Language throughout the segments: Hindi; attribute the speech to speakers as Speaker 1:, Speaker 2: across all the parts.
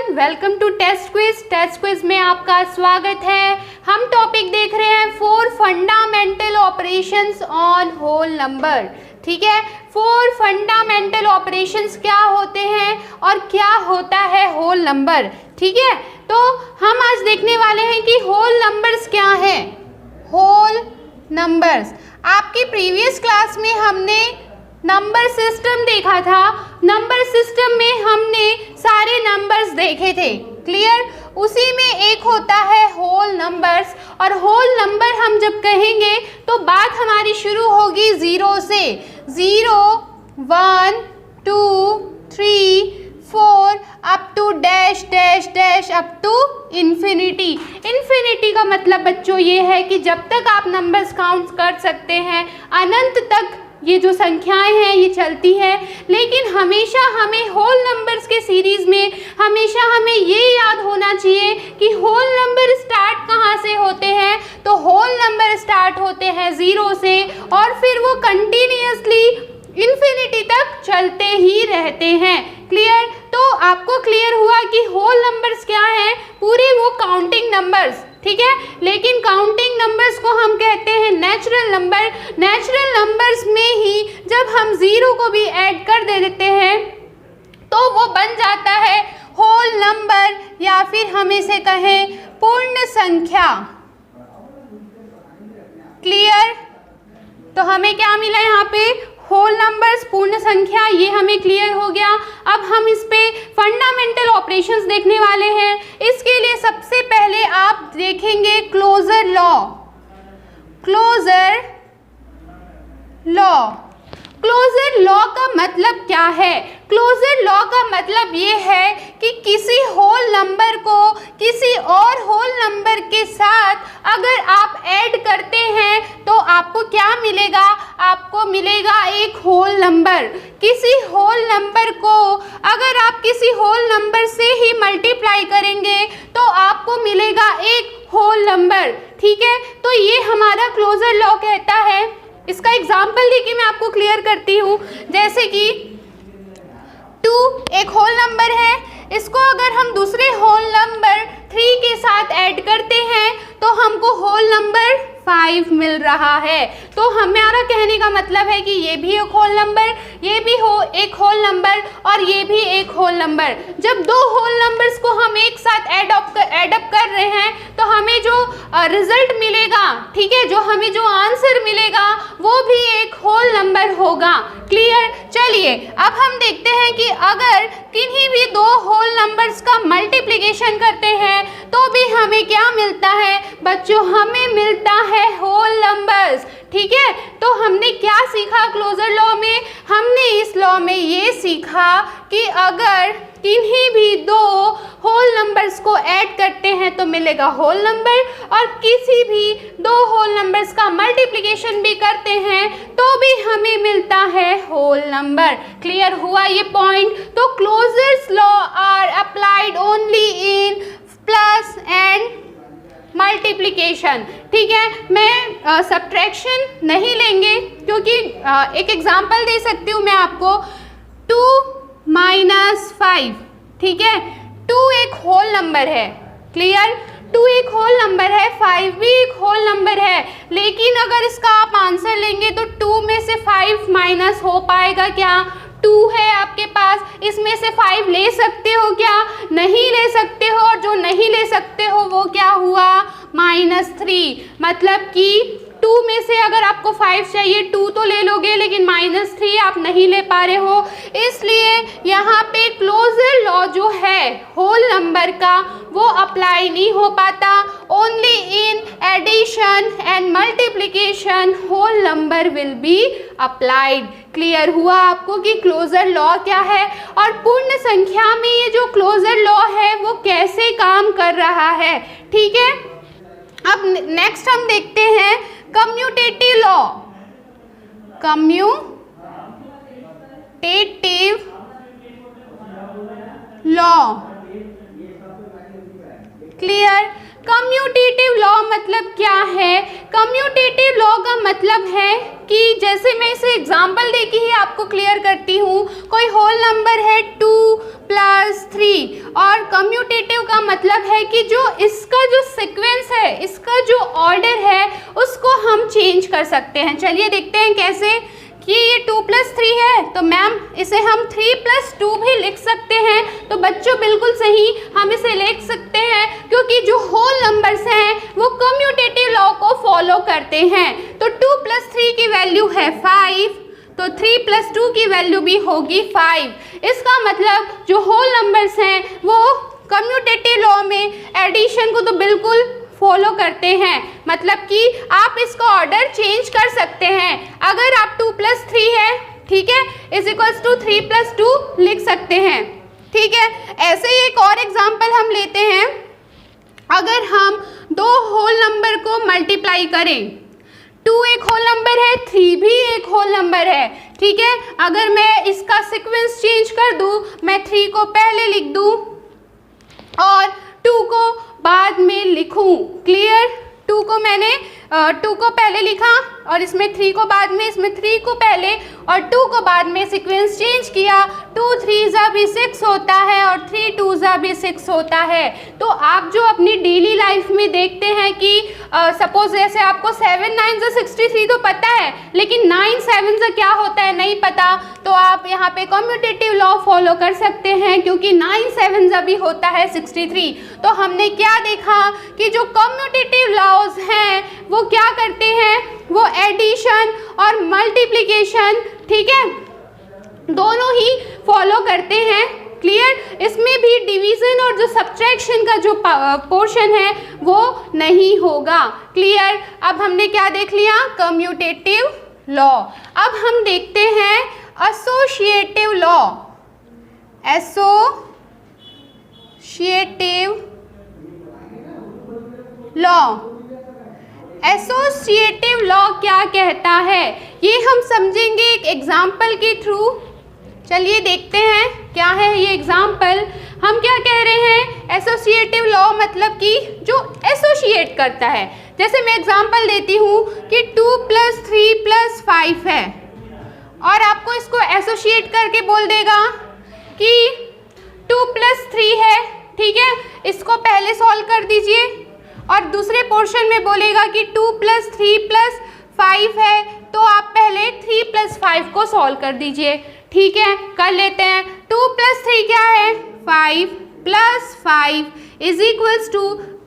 Speaker 1: Welcome to test quiz. Test quiz में आपका स्वागत है। हम टॉपिक देख रहे हैं 4 fundamental operations on whole number. ठीक है, 4 फंडामेंटल ऑपरेशंस क्या होते हैं और क्या होता है होल नंबर। ठीक है, तो हम आज देखने वाले हैं कि होल नंबर्स क्या हैं। होल नंबर्स, आपकी प्रीवियस क्लास में हमने नंबर सिस्टम देखा था। नंबर सिस्टम में हमने सारे नंबर्स देखे थे, क्लियर। उसी में एक होता है होल नंबर्स, और होल नंबर हम जब कहेंगे तो बात हमारी शुरू होगी 0 से। 0, 1, 2, 3, 4 up to dash dash dash up to infinity. Infinity का मतलब बच्चों ये है कि जब तक आप नंबर्स काउंट कर सकते हैं, अनंत तक ये जो संख्याएं हैं ये चलती है। लेकिन हमेशा हमें होल नंबर्स के सीरीज़ में हमेशा हमें ये याद होना चाहिए कि होल नंबर स्टार्ट कहाँ से होते हैं। तो होल नंबर स्टार्ट होते हैं 0 से और फिर वो कंटिन्यूअसली इन्फिनिटी तक चलते ही रहते हैं, क्लियर। तो आपको क्लियर हुआ कि होल नंबर्स क्या हैं, पूरे वो काउंटिंग नंबर्स। ठीक है, लेकिन काउंटिंग नंबर्स को हम कहते हैं नेचुरल नंबर। नेचुरल नंबर्स में ही जब हम 0 को भी ऐड कर देते हैं तो वो बन जाता है होल नंबर, या फिर हम इसे कहें पूर्ण संख्या, क्लियर। तो हमें क्या मिला यहाँ पे, होल नंबर्स, पूर्ण संख्या, ये हमें क्लियर हो गया। अब हम इस पे फंडामेंटल ऑपरेशंस देखने वाले हैं। इसके लिए सबसे पहले आप देखेंगे closure law. Closure law, closure law का मतलब क्या है। क्लोजर लॉ का मतलब ये है कि किसी होल नंबर को किसी और होल नंबर के साथ अगर आप ऐड करते हैं तो आपको क्या मिलेगा, आपको मिलेगा एक होल नंबर। किसी होल नंबर को अगर आप किसी होल नंबर से ही मल्टीप्लाई करेंगे तो आपको मिलेगा एक होल नंबर। ठीक है, तो ये हमारा क्लोजर लॉ कहता है। इसका एग्जाम्पल देखिए, मैं आपको क्लियर करती हूँ। जैसे कि 2 एक होल नंबर है, इसको अगर हम दूसरे होल नंबर 3 के साथ ऐड करते हैं तो हमको होल नंबर 5 मिल रहा है। तो हमारा कहने का मतलब है कि ये भी एक होल नंबर, ये भी एक होल नंबर और ये भी एक होल नंबर। जब 2 होल नंबर्स को हम एक साथ एडअप कर रहे हैं तो हमें जो रिजल्ट मिलेगा, ठीक है, जो हमें जो आंसर मिलेगा वो भी एक होल नंबर होगा, क्लियर। चलिए अब हम देखते हैं कि अगर किन्हीं भी 2 होल नंबर्स का मल्टीप्लिकेशन करते हैं तो भी हमें क्या मिलता है बच्चों, हमें मिलता है होल नंबर्स। ठीक है, तो हमने क्या सीखा क्लोजर लॉ में, हमने इस लॉ में ये सीखा कि अगर किन्हीं भी 2 होल नंबर्स को ऐड करते हैं तो मिलेगा होल नंबर, और किसी भी 2 होल नंबर्स का मल्टीप्लिकेशन भी करते हैं तो भी हमें मिलता है होल नंबर। क्लियर हुआ ये पॉइंट। तो closures law are applied only in plus and multiplication. ठीक है, मैं सब्ट्रैक्शन नहीं लेंगे क्योंकि एक एग्जांपल दे सकती हूँ मैं आपको। 2 - 5, ठीक है, 2 एक होल नंबर है, क्लियर। 2 एक होल नंबर है, 5 भी एक होल नंबर है, लेकिन अगर इसका आप आंसर लेंगे तो 2 में से 5 माइनस हो पाएगा क्या। 2 है आपके पास, इसमें से 5 ले सकते हो क्या, नहीं ले सकते हो, और जो नहीं ले सकते हो वो क्या हुआ, -3। मतलब कि 2 में से अगर आपको 5 चाहिए, 2 तो ले लोगे, लेकिन -3 आप नहीं ले पा रहे हो। इसलिए यहाँ पे क्लोजर लॉ जो है होल नंबर का वो अप्लाई नहीं हो पाता। Only in addition and multiplication whole number will be applied. Clear हुआ आपको कि क्लोजर लॉ क्या है, और पूर्ण संख्या में ये जो क्लोजर लॉ है वो कैसे काम कर रहा है। ठीक है, अब नेक्स्ट हम देखते हैं commutative law. Commutative law, clear. Commutative law मतलब क्या है, कम्यूटेटिव लॉ का मतलब है कि जैसे मैं इसे एग्जाम्पल देके ही आपको क्लियर करती हूँ। कोई होल नंबर है 2 + 3 और कम्यूटेटिव का मतलब है कि जो इसका जो सीक्वेंस है, इसका जो ऑर्डर है, उसको हम चेंज कर सकते हैं। चलिए देखते हैं कैसे। कि ये 2 + 3 है तो मैम इसे हम 3 + 2 भी लिख सकते हैं। तो बच्चों बिल्कुल सही, हम इसे लिख सकते हैं क्योंकि जो होल नंबर्स हैं वो कम्यूटेटिव लॉ को फॉलो करते हैं। तो 2 + 3 की वैल्यू है 5, तो 3 + 2 की वैल्यू भी होगी 5। इसका मतलब जो होल नंबर्स हैं वो कम्यूटेटिव लॉ में एडिशन को तो बिल्कुल फॉलो करते हैं। मतलब कि आप इसका ऑर्डर चेंज कर सकते हैं। अगर आप 2 + 3 है, ठीक है, = 3 + 2 लिख सकते हैं। ठीक है, ऐसे ही एक और एग्जाम्पल हम लेते हैं। अगर हम 2 होल नंबर को मल्टीप्लाई करें, 2 एक होल नंबर है, 3 भी एक होल नंबर है। ठीक है, अगर मैं इसका सीक्वेंस चेंज कर दूं, मैं 3 को पहले लिख दूं और 2 को बाद में लिखूं। क्लियर? 2 को मैंने 2 को पहले लिखा और इसमें 3 को बाद में, इसमें 3 को पहले और 2 को बाद में सीक्वेंस चेंज किया। 2 3 भी 6 होता है और 3 2 भी 6 होता है। तो आप जो अपनी डेली लाइफ में देखते हैं कि सपोज जैसे आपको 7 9 63 तो पता है, लेकिन 9 7 क्या होता है नहीं पता, तो आप यहाँ पे कम्यूटेटिव लॉ फॉलो कर सकते हैं क्योंकि 9 7 भी होता है 63। तो हमने क्या देखा कि जो कम्यूटेटिव लॉज हैं वो क्या करते हैं, वो एडिशन और मल्टीप्लिकेशन, ठीक है, दोनों ही फॉलो करते हैं। क्लियर? इसमें भी डिवीजन और जो सब्ट्रैक्शन का जो पोर्शन है वो नहीं होगा। क्लियर? अब हमने क्या देख लिया? Commutative law. अब हम देखते हैं associative law. Associative law, associative law क्या कहता है ये हम समझेंगे एक एग्जाम्पल के थ्रू। चलिए देखते हैं क्या है ये एग्जाम्पल। हम क्या कह रहे हैं? एसोसिएटिव लॉ मतलब कि जो एसोसिएट करता है। जैसे मैं एग्जाम्पल देती हूँ कि 2 + 3 + 5 है और आपको इसको एसोसिएट करके बोल देगा कि 2 + 3 है। ठीक है, इसको पहले सॉल्व कर दीजिए और दूसरे पोर्शन में बोलेगा कि 2 + 3 + 5 है, तो आप पहले 3 + 5 को सॉल्व कर दीजिए। ठीक है, कर लेते हैं। 2 + 3 क्या है? 5 + 5 =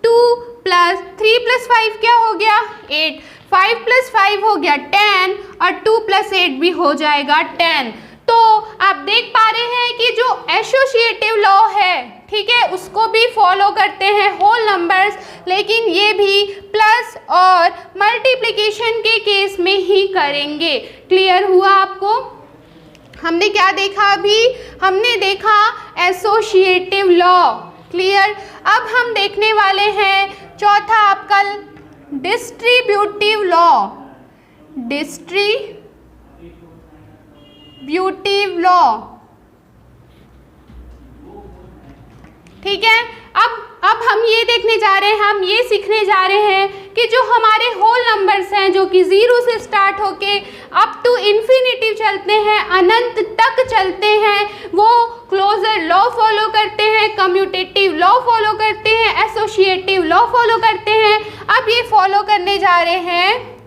Speaker 1: 2 + 3 + 5 क्या हो गया? 8। 5 + 5 हो गया 10 और 2 + 8 भी हो जाएगा 10। तो आप देख पा रहे हैं कि जो एसोसिएटिव लॉ है, ठीक है, उसको भी फॉलो करते हैं होल नंबर्स, लेकिन ये भी प्लस और मल्टीप्लिकेशन के केस में ही करेंगे। क्लियर हुआ आपको? हमने क्या देखा अभी? हमने देखा एसोसिएटिव लॉ। क्लियर? अब हम देखने वाले हैं चौथा आपका डिस्ट्रीब्यूटिव लॉ। डिस्ट्रीब्यूटिव लॉ, ठीक है। अब हम ये देखने जा रहे हैं, हम ये सीखने जा रहे हैं कि जो हमारे होल नंबर्स हैं जो कि 0 से स्टार्ट होके अप टू इन्फिनिटी चलते हैं, अनंत तक चलते हैं, वो क्लोजर लॉ फॉलो करते हैं, कम्यूटेटिव लॉ फॉलो करते हैं, एसोसिएटिव लॉ फॉलो करते हैं। अब ये फॉलो करने जा रहे हैं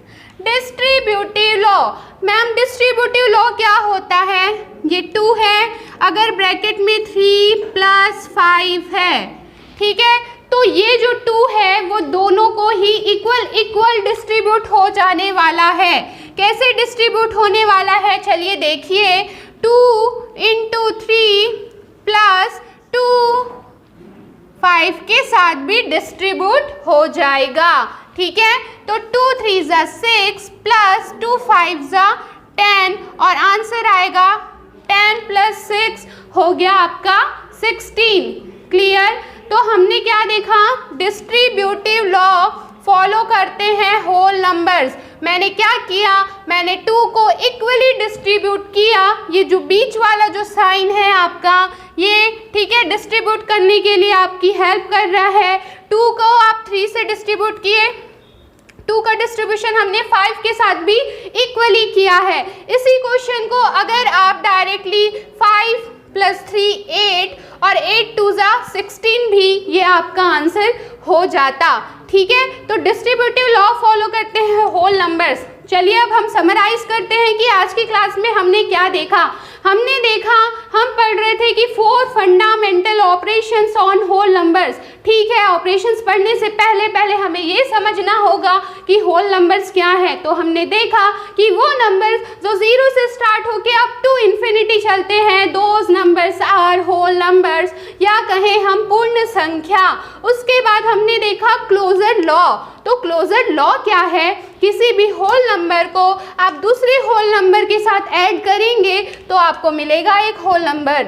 Speaker 1: distributive law. Ma'am distributive law क्या होता है? ये 2 है, अगर ब्रैकेट में 3 + 5 है, ठीक है, तो ये जो 2 है वो दोनों को ही इक्वल डिस्ट्रीब्यूट हो जाने वाला है। कैसे डिस्ट्रीब्यूट होने वाला है? चलिए देखिए, 2 × 3 + 2 5 के साथ भी डिस्ट्रीब्यूट हो जाएगा। ठीक है, तो 2 3 6 + 2 5 10 और आंसर आएगा 10 + 6 हो गया आपका 16। क्लियर? तो हमने क्या देखा? डिस्ट्रीब्यूटिव लॉ फॉलो करते हैं होल नंबर्स। मैंने क्या किया? मैंने 2 को इक्वली डिस्ट्रीब्यूट किया। ये जो बीच वाला जो साइन है आपका, ये ठीक है डिस्ट्रीब्यूट करने के लिए आपकी हेल्प कर रहा है। 2 को आप 3 से डिस्ट्रीब्यूट किए, 2 का डिस्ट्रीब्यूशन हमने 5 के साथ भी इक्वली किया है। इसी क्वेश्चन को अगर आप डायरेक्टली 5 प्लस 3 8 और 8 2 जा 16 भी ये आपका आंसर हो जाता। ठीक है, तो डिस्ट्रीब्यूटिव लॉ फॉलो करते हैं होल नंबर्स। चलिए अब हम समराइज करते हैं कि आज की क्लास में हमने क्या देखा। हमने देखा, हम पढ़ रहे थे कि 4 fundamental operations on whole numbers. ठीक है, ऑपरेशंस पढ़ने से पहले हमें ये समझना होगा कि होल नंबर्स क्या है। तो हमने देखा कि वो नंबर्स जो 0 से स्टार्ट होके अप टू इन्फिनिटी चलते हैं, those numbers are whole numbers, या कहें हम पूर्ण संख्या। उसके बाद हमने देखा क्लोजर लॉ। तो क्लोजर लॉ क्या है? किसी भी होल नंबर को आप दूसरे होल नंबर के साथ ऐड करेंगे तो आपको मिलेगा एक होल नंबर।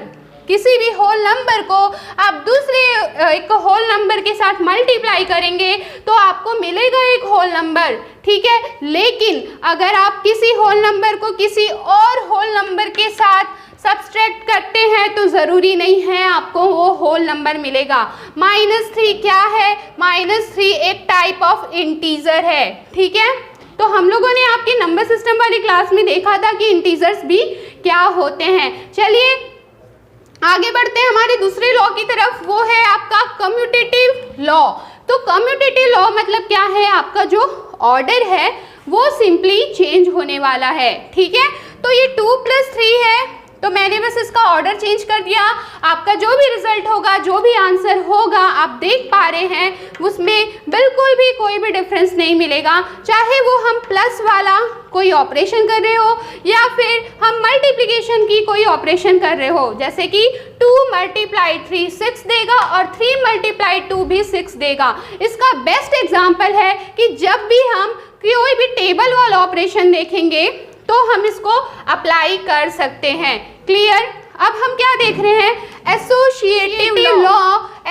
Speaker 1: किसी भी होल नंबर को आप दूसरे एक होल नंबर के साथ मल्टीप्लाई करेंगे तो आपको मिलेगा एक होल नंबर। ठीक है, लेकिन अगर आप किसी होल नंबर को किसी और होल नंबर के साथ सब्सट्रैक्ट करते हैं तो ज़रूरी नहीं है आपको वो होल नंबर मिलेगा। -3 क्या है? -3 एक टाइप ऑफ इंटीजर है। ठीक है, तो हम लोगों ने आपकी नंबर सिस्टम वाली क्लास में देखा था कि इंटीजर्स भी क्या होते हैं। चलिए आगे बढ़ते हैं हमारे दूसरे लॉ की तरफ, वो है आपका कम्यूटेटिव लॉ। तो कम्यूटेटिव लॉ मतलब क्या है? आपका जो ऑर्डर है वो सिंपली चेंज होने वाला है। ठीक है, तो ये 2 + 3 है, तो मैंने बस इसका ऑर्डर चेंज कर दिया। आपका जो भी रिजल्ट होगा, जो भी आंसर होगा, आप देख पा रहे हैं उसमें बिल्कुल भी कोई भी डिफरेंस नहीं मिलेगा। चाहे वो हम प्लस वाला कोई ऑपरेशन कर रहे हो या फिर हम मल्टीप्लिकेशन की कोई ऑपरेशन कर रहे हो, जैसे कि 2 × 3 6 देगा और 3 × 2 भी 6 देगा। इसका बेस्ट एग्जाम्पल है कि जब भी हम कोई भी टेबल वाला ऑपरेशन देखेंगे तो हम इसको अप्लाई कर सकते हैं। क्लियर? अब हम क्या देख रहे हैं? Associative law.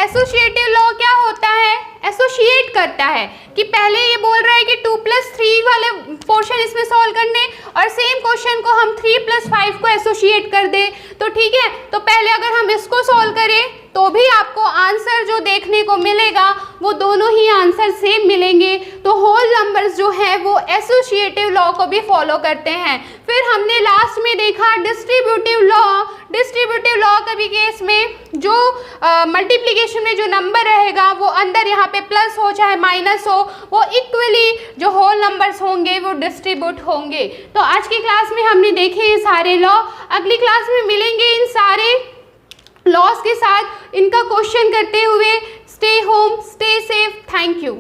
Speaker 1: एसोसिएटिव लॉ क्या होता है? एसोसिएट करता है कि पहले ये बोल रहा है कि 2 + 3 वाले पोर्शन इसमें सॉल्व करने और सेम क्वेश्चन को हम 3 + 5 को एसोसिएट कर दे। तो ठीक है, तो पहले अगर हम इसको सॉल्व करें तो भी आपको आंसर जो देखने को मिलेगा वो दोनों ही आंसर सेम मिलेंगे। तो होल नंबर्स जो है वो एसोसिएटिव लॉ को भी फॉलो करते हैं। फिर हमने लास्ट में देखा डिस्ट्रीब्यूटिव लॉ। डिस्ट्रीब्यूटिव लॉ का भी केस में जो मल्टीप्लिकेशन में जो नंबर रहेगा वो अंदर यहाँ पे प्लस हो चाहे माइनस हो, वो इक्वली जो होल नंबर्स होंगे वो डिस्ट्रीब्यूट होंगे। तो आज की क्लास में हमने देखे ये सारे लॉ। अगली क्लास में मिलेंगे इन सारे लॉस के साथ, इनका क्वेश्चन करते हुए। Stay home, stay safe, thank you.